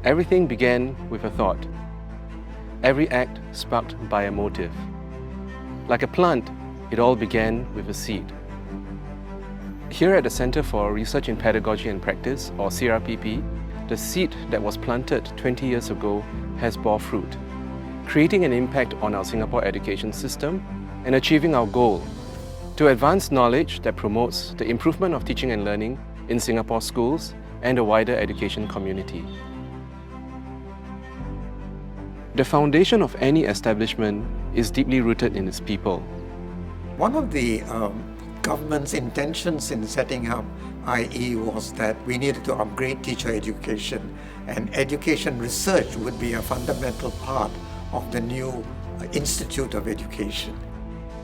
Everything began with a thought. Every act sparked by a motive. Like a plant, it all began with a seed. Here at the Centre for Research in Pedagogy and Practice, or CRPP, the seed that was planted 20 years ago has bore fruit, creating an impact on our Singapore education system and achieving our goal to advance knowledge that promotes the improvement of teaching and learning in Singapore schools and the wider education community. The foundation of any establishment is deeply rooted in its people. One of the government's intentions in setting up IE was that we needed to upgrade teacher education, and education research would be a fundamental part of the new Institute of Education.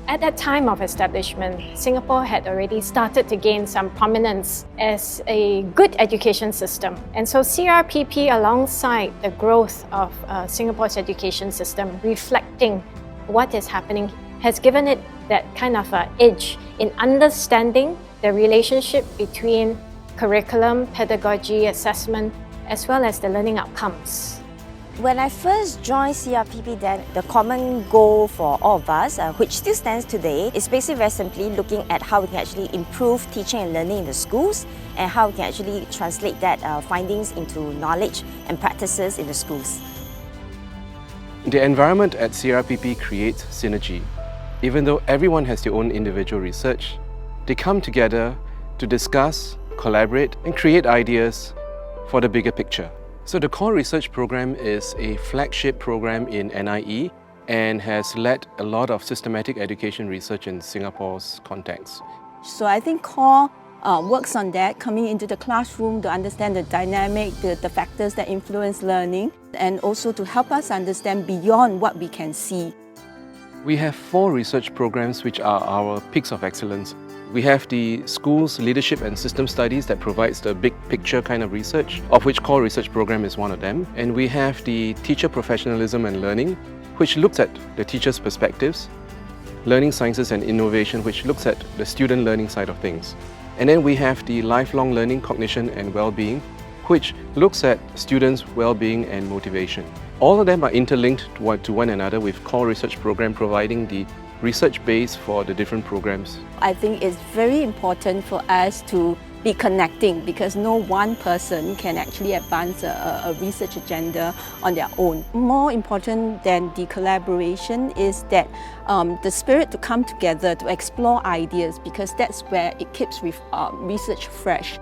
At that time of establishment, Singapore had already started to gain some prominence as a good education system. And so CRPP, alongside the growth of Singapore's education system, reflecting what is happening, has given it that kind of edge in understanding the relationship between curriculum, pedagogy, assessment, as well as the learning outcomes. When I first joined CRPP, then the common goal for all of us, which still stands today, is basically very simply looking at how we can actually improve teaching and learning in the schools and how we can actually translate that findings into knowledge and practices in the schools. The environment at CRPP creates synergy. Even though everyone has their own individual research, they come together to discuss, collaborate, and create ideas for the bigger picture. So the core research program is a flagship program in NIE and has led a lot of systematic education research in Singapore's context. So I think core works on that, coming into the classroom to understand the dynamic, the factors that influence learning, and also to help us understand beyond what we can see. We have 4 research programs which are our peaks of excellence. We have the Schools Leadership and System Studies that provides the big picture kind of research, of which core research program is one of them. And we have the Teacher Professionalism and Learning, which looks at the teacher's perspectives, Learning Sciences and Innovation, which looks at the student learning side of things. And then we have the Lifelong Learning, Cognition and Well-being, which looks at students' well-being and motivation. All of them are interlinked to one another, with core research program providing the research base for the different programs. I think it's very important for us to be connecting, because no one person can actually advance a research agenda on their own. More important than the collaboration is that the spirit to come together to explore ideas, because that's where it keeps research fresh.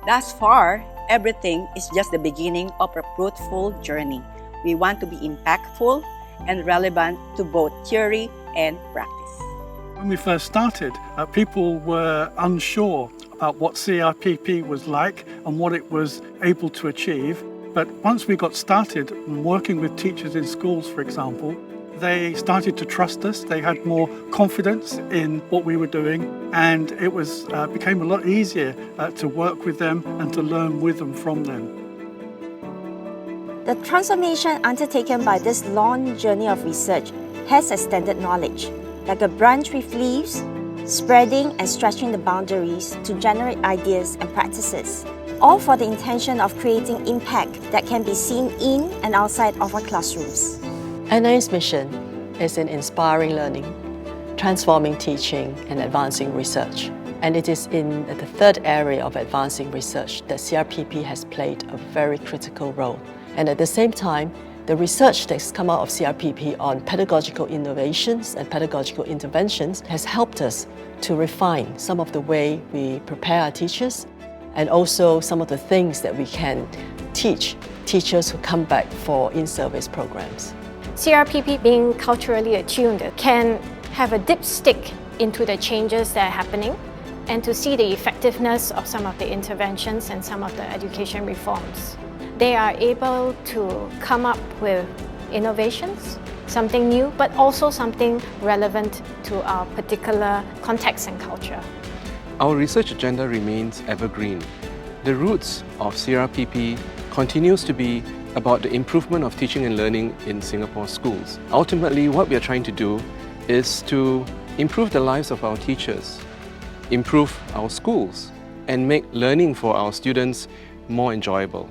Thus far, everything is just the beginning of a fruitful journey. We want to be impactful and relevant to both theory and practice. When we first started, people were unsure about what CRPP was like and what it was able to achieve. But once we got started working with teachers in schools, for example, they started to trust us. They had more confidence in what we were doing, and it became a lot easier to work with them and to learn with them from them. The transformation undertaken by this long journey of research has extended knowledge, like a branch with leaves, spreading and stretching the boundaries to generate ideas and practices, all for the intention of creating impact that can be seen in and outside of our classrooms. NIE's mission is in inspiring learning, transforming teaching and advancing research. And it is in the third area of advancing research that CRPP has played a very critical role. And at the same time, the research that's come out of CRPP on pedagogical innovations and pedagogical interventions has helped us to refine some of the way we prepare our teachers, and also some of the things that we can teach teachers who come back for in-service programs. CRPP, being culturally attuned, can have a dipstick into the changes that are happening and to see the effectiveness of some of the interventions and some of the education reforms. They are able to come up with innovations, something new, but also something relevant to our particular context and culture. Our research agenda remains evergreen. The roots of CRPP continues to be about the improvement of teaching and learning in Singapore schools. Ultimately, what we are trying to do is to improve the lives of our teachers, improve our schools, and make learning for our students more enjoyable.